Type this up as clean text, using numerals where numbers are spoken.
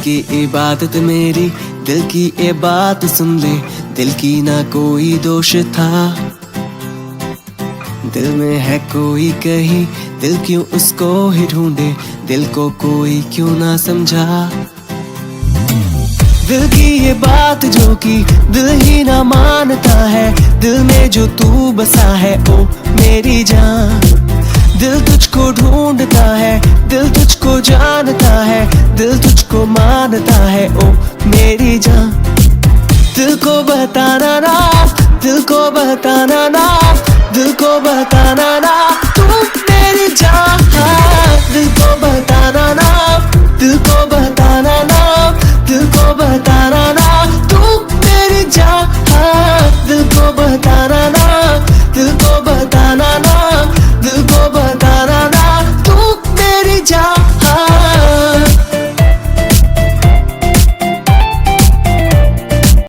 की इबादत मेरी, दिल की ये बात सुन ले, दिल की ना कोई दोष था। दिल में है कोई कहीं, दिल क्यों उसको ही ढूंढे, दिल को कोई क्यों ना समझा। दिल की ये बात जो कि दिल ही ना मानता है, दिल में जो तू बसा है ओ मेरी जान। दिल तुझको ढूंढता है, दिल तुझको जानता है, दिल तुझको मानता है ओ मेरी जान। दिल को बताना ना, दिल को बताना ना, दिल को बताना ना तू मेरी जान। दिल को बताना ना, दिल को बताना ना, दिल को बताना